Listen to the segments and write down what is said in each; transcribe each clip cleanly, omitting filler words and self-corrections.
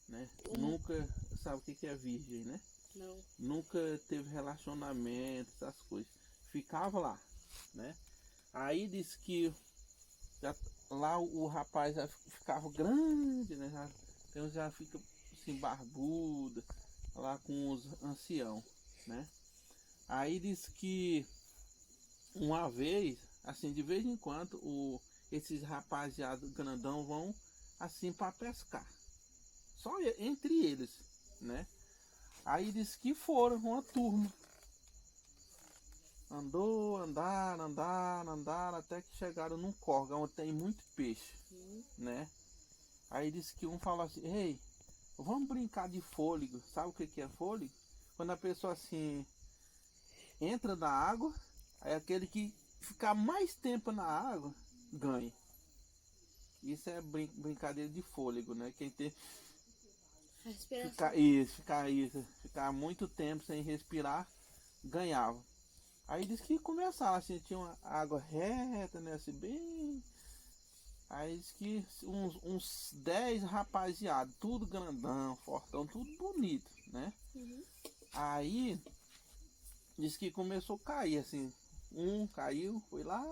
né? Nunca sabe o que é virgem, né? Não. Nunca teve relacionamento, essas coisas. Ficava lá, né? Aí disse que já, lá o rapaz já ficava grande, né? Já fica assim, barbudo, lá com os anciãos, né? Aí disse que uma vez, assim, de vez em quando, esses rapaziados grandão vão assim para pescar. Só entre eles, né? Aí disse que foram uma turma. Andaram, até que chegaram num córrego onde tem muito peixe, né? Aí disse que um falou assim, ei, vamos brincar de fôlego. Sabe o que é fôlego? Quando a pessoa assim entra na água, aí aquele que ficar mais tempo na água ganha. Isso é brincadeira de fôlego, né? Quem tem Respiração. ficar muito tempo sem respirar, ganhava. Aí disse que começava assim, tinha uma água reta, né? Assim, bem. Aí disse que uns 10 rapaziada, tudo grandão, fortão, tudo bonito, né? Aí disse que começou a cair, assim. Um caiu, foi lá,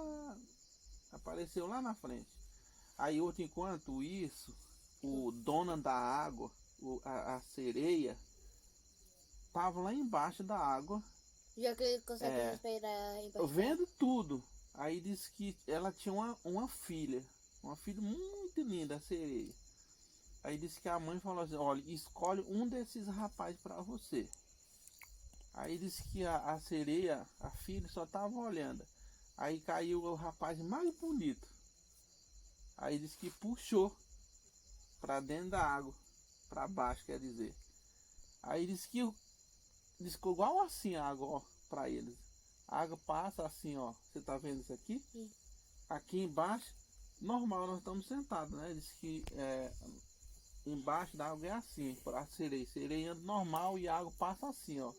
apareceu lá na frente. Aí outro, enquanto isso, o dono da água, a sereia, tava lá embaixo da água, Já que ele consegue respirar embaixo. vendo tudo. Aí disse que ela tinha uma filha muito linda, a sereia. Aí disse que a mãe falou assim, olha, escolhe um desses rapazes para você. Aí disse que a sereia, a filha, só tava olhando. Aí caiu o rapaz mais bonito. Aí disse que puxou para dentro da água, para baixo, quer dizer. Aí disse que ficou igual assim a água, ó, para eles. A água passa assim, ó. Você tá vendo isso aqui? Sim. Aqui embaixo, normal, nós estamos sentados, né? Diz que embaixo da água é assim, para sereia. Sereia anda normal e a água passa assim, ó.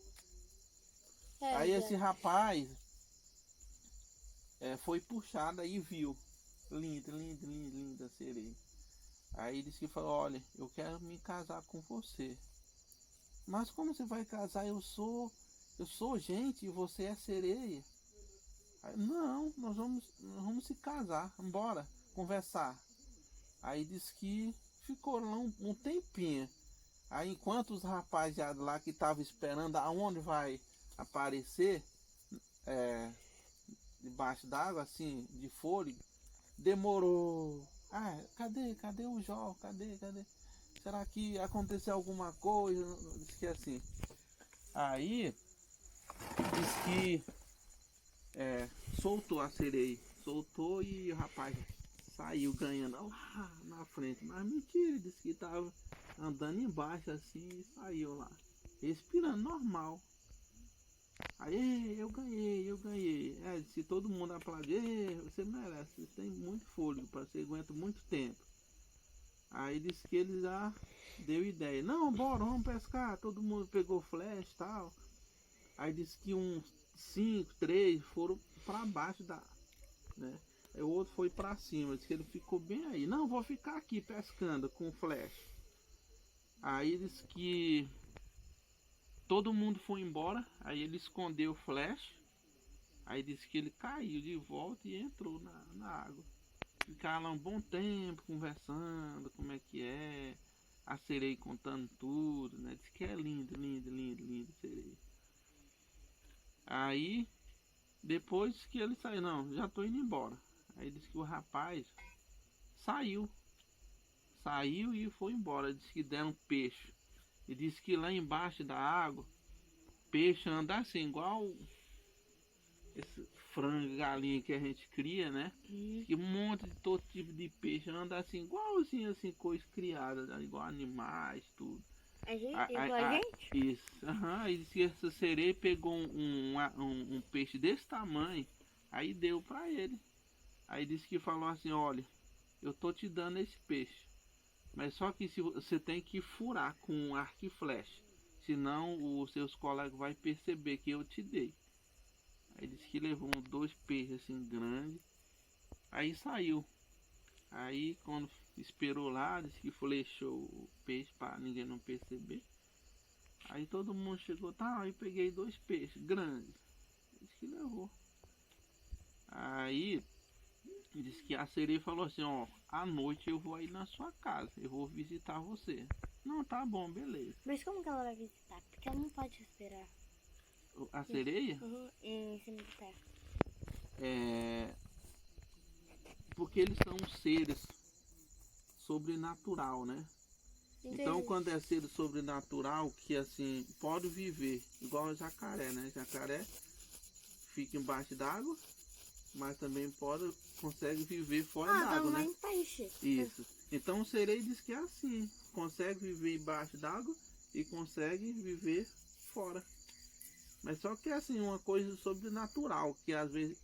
Aí esse rapaz foi puxado e viu. Linda a sereia. Aí disse que falou, olha, eu quero me casar com você. Mas como você vai casar? Eu sou gente e você é sereia. Aí, não, nós vamos se casar, embora conversar. Aí disse que ficou lá um tempinho. Aí enquanto os rapaziada lá que estavam esperando aonde vai aparecer, debaixo d'água, assim, de fôlego, demorou. Ah, cadê o Jó? Cadê? Será que aconteceu alguma coisa? Diz que assim. Aí diz que soltou a sereia. Soltou e o rapaz saiu ganhando lá na frente. Mas mentira, disse que tava andando embaixo assim e saiu lá. Respirando normal. Aí eu ganhei. Se todo mundo aplaudir, você merece, você tem muito fôlego, você aguenta muito tempo. Aí disse que ele já deu ideia. Não, bora, vamos pescar. Todo mundo pegou flecha e tal. Aí disse que uns 5, 3 foram para baixo da, né? Aí o outro foi para cima, disse que ele ficou bem aí. Não, vou ficar aqui pescando com flecha. Aí disse que todo mundo foi embora, aí ele escondeu o flash. Aí disse que ele caiu de volta e entrou na água. Ficaram lá um bom tempo conversando, como é que é. A sereia contando tudo, né? Diz que é linda a sereia. Aí, depois que ele saiu, não, já tô indo embora. Aí disse que o rapaz saiu. Saiu e foi embora. Disse que deram peixe. E disse que lá embaixo da água, peixe anda assim, igual esse frango, galinha que a gente cria, né? Que um monte de todo tipo de peixe anda assim, igualzinho assim, coisa criada, né? Igual animais, tudo. Igual a gente? Isso. Aí disse que essa sereia pegou um peixe desse tamanho, aí deu pra ele. Aí disse que falou assim, olha, eu tô te dando esse peixe. Mas só que se você tem que furar com um arco e flecha. Senão os seus colegas vão perceber que eu te dei. Aí disse que levou 2 peixes assim grandes. Aí saiu. Aí quando esperou lá, disse que flechou peixes para ninguém não perceber. Aí todo mundo chegou, tá, aí peguei 2 peixes grandes. Disse que levou. Aí disse que a sereia falou assim, ó, à noite eu vou aí na sua casa, eu vou visitar você. Não, tá bom, beleza. Mas como que ela vai visitar? Porque ela não pode respirar. A sereia? Uhum, em cima do terra. Porque eles são seres sobrenatural, né? Entendi. Então quando é ser sobrenatural, que assim, pode viver, igual o jacaré, né? Jacaré fica embaixo d'água, mas também consegue viver fora d'água, né? Peixe. Isso. Então o sereia diz que é assim, consegue viver embaixo d'água e consegue viver fora. Mas só que é assim, uma coisa sobrenatural, que às vezes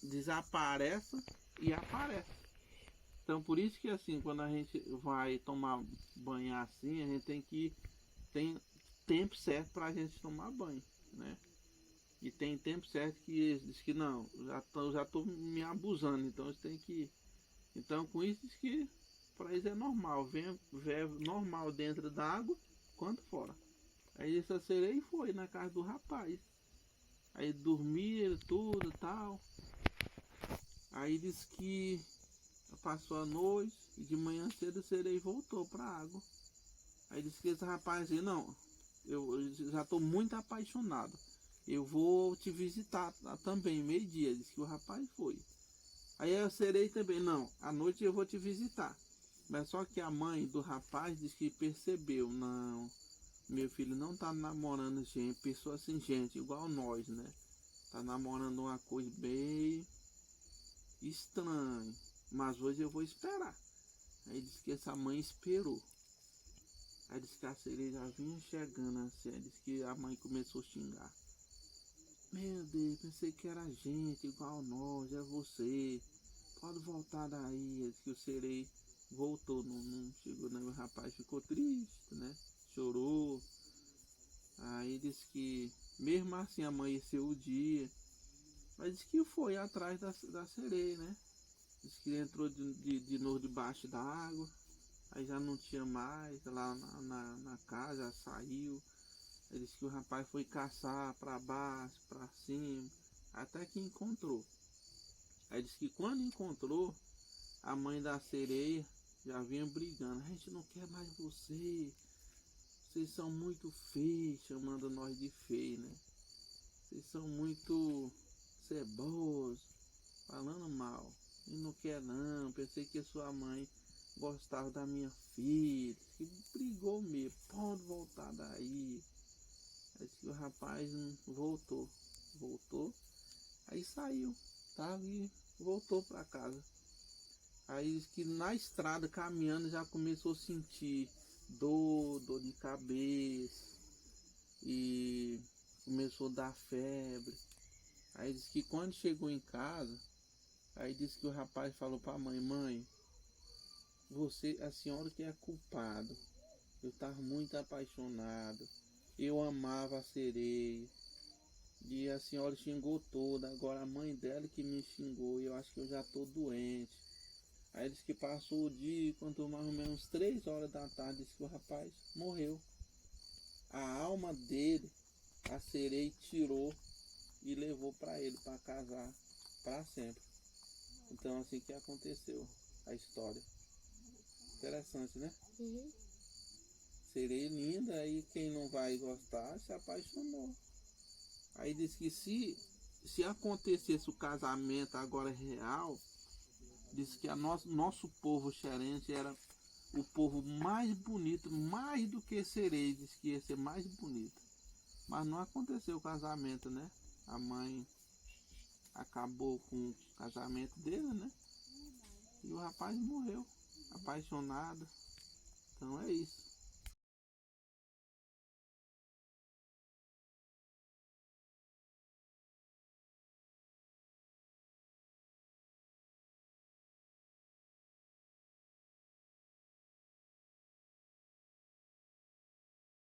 desaparece e aparece. Então por isso que assim, quando a gente vai tomar banho assim, a gente tem tempo certo para a gente tomar banho, né? E tem tempo certo que eles dizem que não, já tô me abusando, então eles têm que. Então com isso diz que para eles é normal, vem normal dentro da água quanto fora. Aí essa sereia foi na casa do rapaz. Aí dormiram tudo e tal. Aí disse que passou a noite e de manhã cedo a sereia voltou para a água. Aí disse que esse rapaz disse, não, eu já estou muito apaixonado. Eu vou te visitar também, meio-dia. Disse que o rapaz foi. Aí a sereia também, não, à noite eu vou te visitar. Mas só que a mãe do rapaz disse que percebeu, não, meu filho não tá namorando gente, pessoa assim, gente, igual nós, né? Tá namorando uma coisa bem estranha. Mas hoje eu vou esperar. Aí disse que essa mãe esperou. Aí disse que a sereia já vinha chegando assim. Aí disse que a mãe começou a xingar. Meu Deus, pensei que era gente igual nós, é você. Pode voltar daí. Aí disse que o sereia voltou, não chegou, né? O rapaz ficou triste, né? Chorou. Aí disse que mesmo assim amanheceu o dia. Mas disse que foi atrás da sereia, né? Disse que entrou de novo debaixo da água. Aí já não tinha mais lá na casa, já saiu. Ele disse que o rapaz foi caçar para baixo, para cima, até que encontrou. Aí disse que quando encontrou, a mãe da sereia já vinha brigando. A gente não quer mais você. Vocês são muito feios, chamando nós de feio, né? Vocês são muito cebosos, falando mal. E não quer não, pensei que a sua mãe gostava da minha filha. Que brigou mesmo, pode voltar daí. Aí disse que o rapaz voltou. Aí saiu, tá? E voltou para casa. Aí disse que na estrada, caminhando, já começou a sentir dor de cabeça. E começou a dar febre. Aí disse que quando chegou em casa, aí disse que o rapaz falou para a mãe, a senhora que é culpada. Eu estava muito apaixonado. Eu amava a sereia. E a senhora xingou toda. Agora a mãe dela que me xingou. E eu acho que eu já estou doente. Aí disse que passou o dia, quando mais ou menos 3 horas da tarde, disse que o rapaz morreu. A alma dele, a sereia tirou e levou para ele, para casar para sempre. Então assim que aconteceu a história. Interessante, né? Uhum. Sereia linda, aí quem não vai gostar se apaixonou. Aí disse que se acontecesse o casamento agora real, disse que nosso povo xerente era o povo mais bonito, mais do que sereia, disse que ia ser mais bonito. Mas não aconteceu o casamento, né? A mãe acabou com o casamento dele, né? E o rapaz morreu, apaixonado. Então é isso.